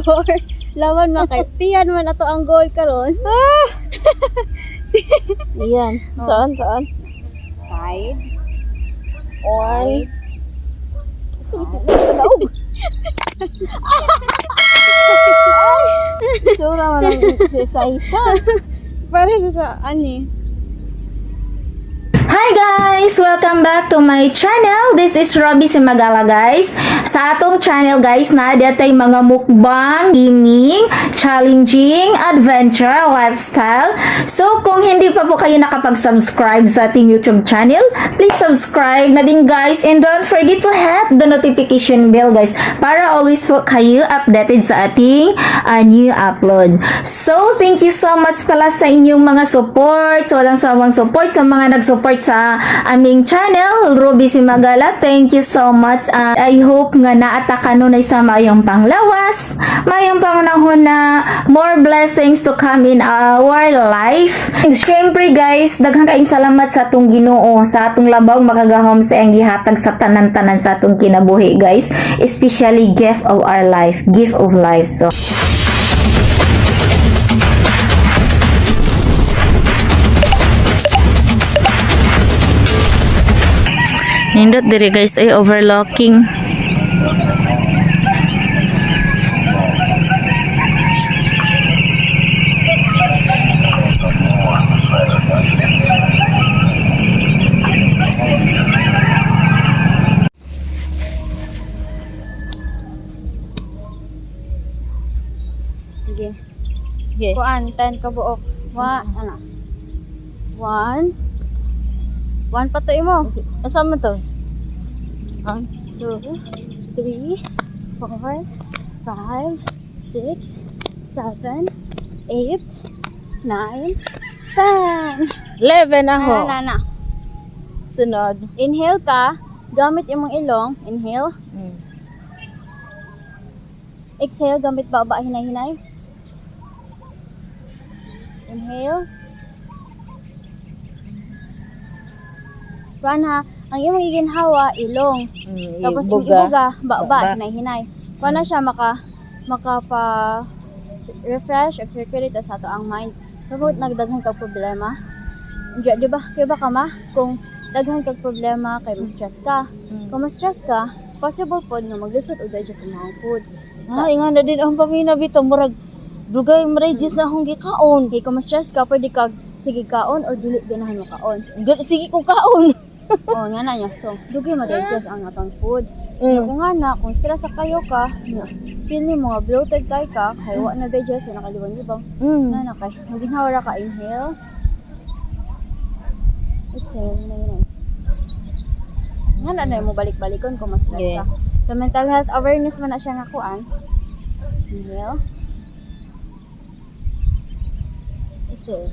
4. Lawan man kay tiyan man ato ang goal karon. Iyan. Saan? Side. 1. Sura man ang exercise. Para siya sa ani. Hi guys! Welcome back to my channel. This is Robby Simagala guys. Sa atong channel guys, na datay mga mukbang, gaming, challenging, adventure, lifestyle. So kung hindi pa po kayo nakapag-subscribe sa ating YouTube channel, please subscribe na din guys, and don't forget to hit the notification bell guys para always po kayo updated sa ating new upload. So thank you so much pala sa inyong mga support, sa walang sawang support, sa mga nag-support sa aming channel, Robby Simagala. Thank you so much. I hope nga naataka nun ay sa mayong panglawas, mayong pangunahon na more blessings to come in our life. And syempre guys, daghang kaayong salamat sa atong Ginoo, sa atong labaw makagahom sa iyang gihatag sa tanan-tanan sa atong kinabuhi guys, especially gift of our life, gift of life. So nindot diri guys ay overlocking. Sige. Okay. Kuan 10 ka buok. Ana. 1 pa to imo. Asa man to? 1, 2, 3, 4, 5, 6, 7, 8, 9, 10. 11 ako. Na. Sunod. Inhale ka, gamit imong ilong. Inhale. Exhale, gamit baba, hinay-hinay. Inhale. Kuan ha, ang imong iginhawa, ilong. Tapos ibuga, baba, hinay-hinay. Kuan na siya refresh, circulate sa ato ang mind. Kapag nagdaghan kag problema, di ba? Kaya ba ka ma? Kung daghan kag problema, kay ma-stress ka. Kung ma-stress ka, possible po nga maglisod o digest ang mga food. Nga na din ang pamina bitaw murag dugay marejis na akong gikaon. Kung ma-stress ka, pwede kag sige kaon or dili ganahan mo kaon. Sige ko kaon. O nga na niya. So, dugay ma-digest ang atong food. Kung nga na, kung stress sa kayo ka, feel ni mga bloated kay ka, kay wa na digest, wa na kaliwan-libang. Na kay, maginhawara ka, inhale. Exhale, na. Nga na mo balik-balikon kung mas stress ka. So, mental health awareness man na siya nga kuan. Inhale. Exhale.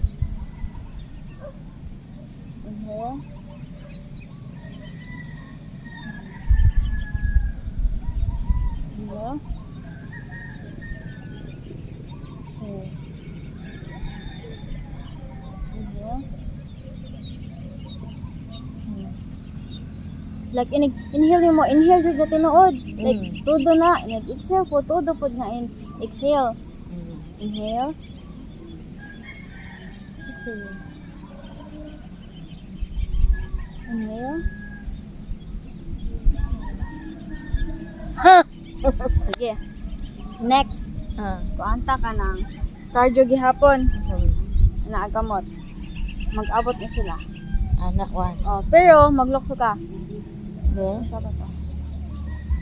Inhale. Inhale. Exhale. Inhale. Like inhale mo, inhale jud na tinuod. Like todo na, exhale po, todo po nga exhale. Inhale. Exhale. Inhale. Sige. Next. Kuanta ka ng cardio gihapon. Naagamot. Mag-abot na sila. Anak 1. Oh, pero maglukso ka. Okay. Sa ba to?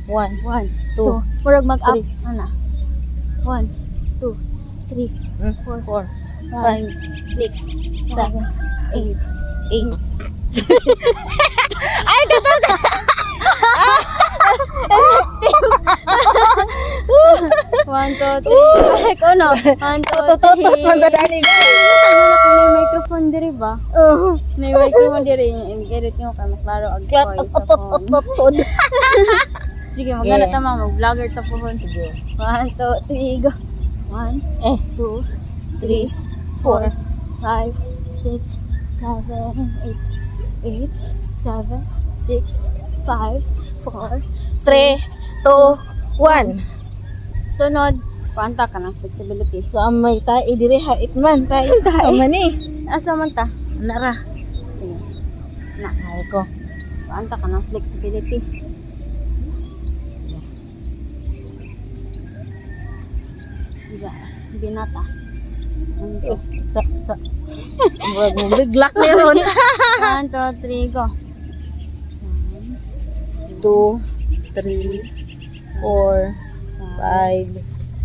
1. 1, 2. 2. Murag mag-up. Ana. 1, 2, 3, 4, 4. 5, 6, 7, 8. 8. Ay, dito ka! 1, 2, 3. Like, ano? 1, 2, 3. Mandadali guys. Kung may microphone diri ba? May microphone diri. I-edit nyo kay maklaro ang voice sa phone. Sige, magana tama. Mag-vlogger ta po. 1, 2, 3, go. 1, 2, 3, 4, 5, 6, 7, 8, 7, 6, 5, 4, 3, 2, 1. Sunod, Kuanta ka ng flexibility. Sa may tae dire hait man, tae sa mani. Asa man ta? Nara. Sige. Na, Ay ko. kuanta ka ng flexibility. Binata. Ano Sa murag mo biglak meron. 1, 2, 3, go. 2 3 4 5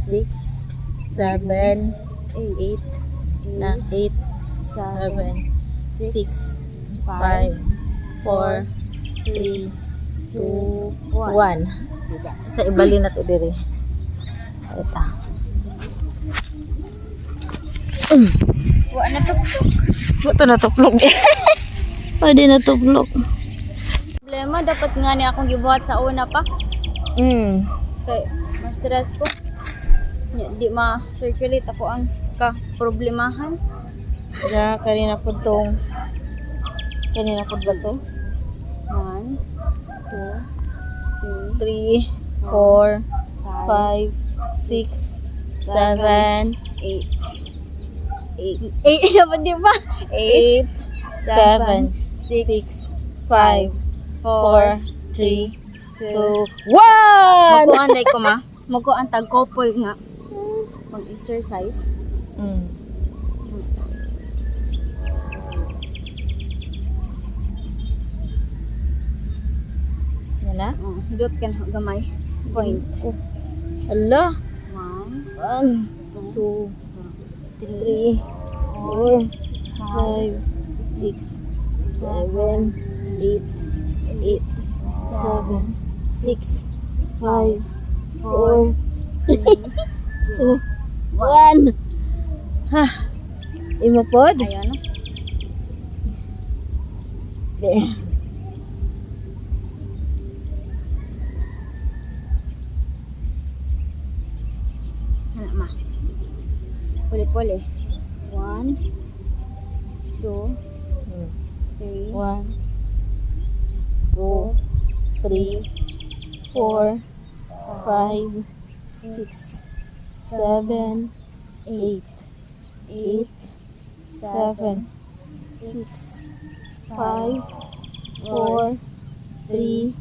6 7 8 na 8 7 6 5 4 3 2 1. Sa ibali na to dire. Ito. Wa na to. Ito na tuplok. Pwede na tuplok. Problema dapat nga ni akong gibuhat sa una pa. Kay mas stress ko. Di ma-circulate ako ang ka-problemahan. Kaya kanina po tong kanina po ba to? 1, 2, 3 4 5 6 7 8. 8 dapat di ba? 8 7 6, 6 5 4, 4 3 2, 2 1. Magkuhan day ko ma. Magkuhan tag couple nga. Mag-exercise. Yan na. Hidot ka na gamay. Point. Ala. 1, 1 2 3 4 5 6 7 8 8 7 6 5 4 2 1. Ha. Imo pod? Ayan no? Anak ma. Puli-puli. 1, 2, 3, 1 2 3 4 5 6 7 8 8 7 6 5 4 3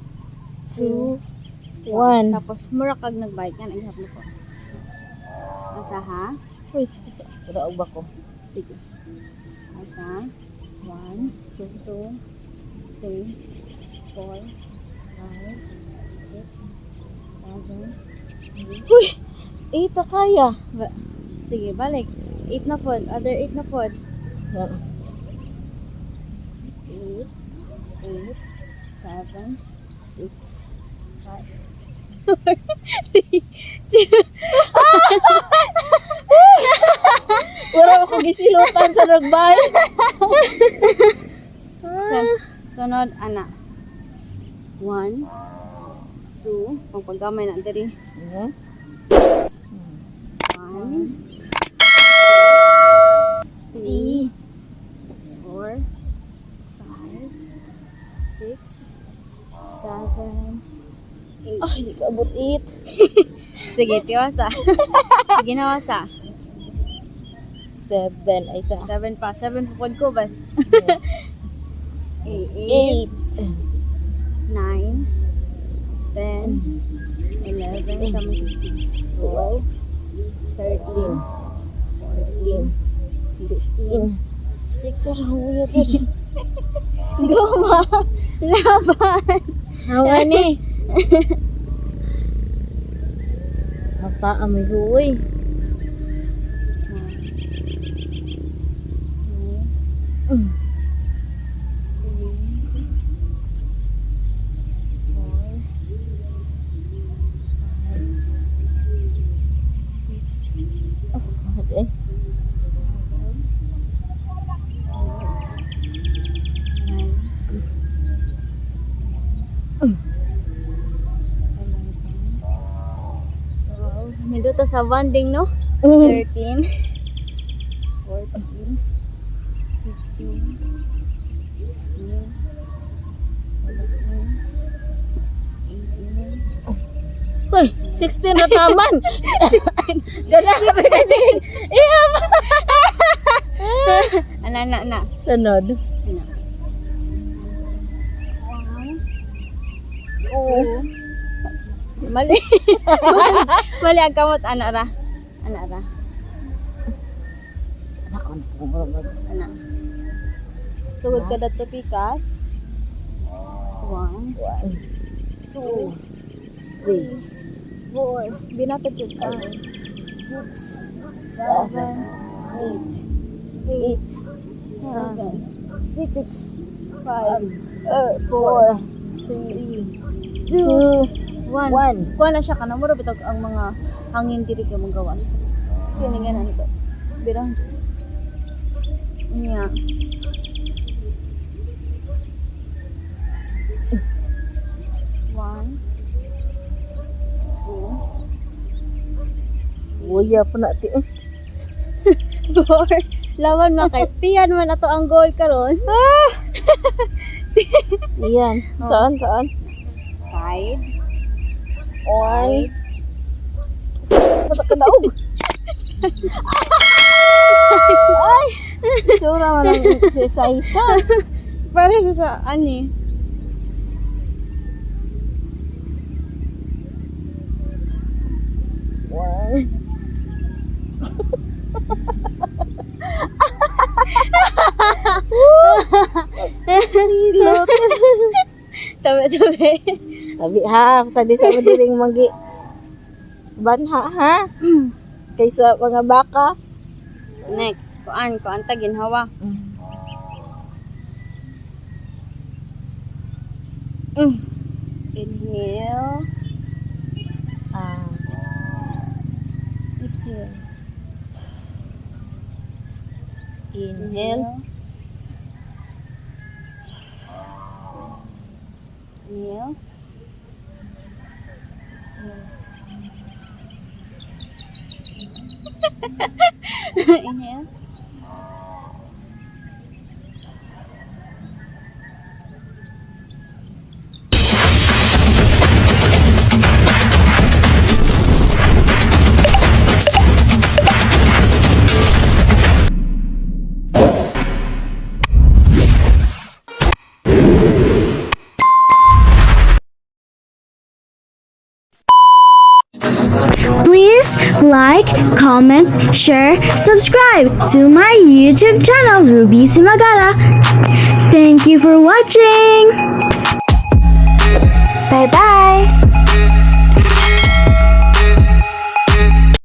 2 1. Tapos mura kag nagbike yan ang ihap ko. Asa ha? Uy, wala ba ko? Sige. Asa? 1, 2, 3, 4, 5, 6, 7, 8. Uy, ita kaya. Sige, balik. 8 na pod. Other 8 na pod. 8, 8, 7, 6, 5, 4, 3, 2. Wala ako gisilutan sa nagbay. Sunod, ana. 1, 2, pagpaggamay na diri. 1, 3, 4, 5, 6, 7, 8. Ah, hindi ka abot 8. Sige, tiwasa. Sige na wasa. 7 ay sa 7 pa. 7 pupod ko bas. 8, 8. 9, 10, 11, tama 16, 12, 13, 14, 15, 16, 17. Goma! Laban! Hawa ni. Apa amoy huwi. 1, 2, 3, 4, 5, 6, Oh, okay. 7, 8, 9, 10, 11, 12. May duto sa bonding, no? 13, 14, 15, 16, 17, 18, Hoy, 16 na taman. 16. Gana ka ba kasi? Iham. Ana. Sunod. Ana. Oo. Mali. Mali ang kamot. Ana ra. Ana. Sugod ka dato pikas. 1, 2, 3, 4. Binapit yun ka. 6, 7, 8, 6, 5, 4, 3, 2, 1. Kuha na siya ka na. Mura bitag ang mga hangin diri ka mong gawas. Ganan ko. Birang. Niya. Buya pa natin. 4. Lawan man kay tiyan man ato ang goal karon. Iyan. Saan? Side. Oy. Mata ka daog. Ay. Sura man ang exercise. Para siya sa ani. One. Tabi. Tabi ha, sa di sa madiring magi banha ha. Kaysa mga baka. Next, kuan ta ginhawa. Inhale, exhale. Inhale. Inhale. Exhale. Inhale. Please like, comment, share, subscribe to my YouTube channel, Ruby Simagala. Thank you for watching. Bye bye.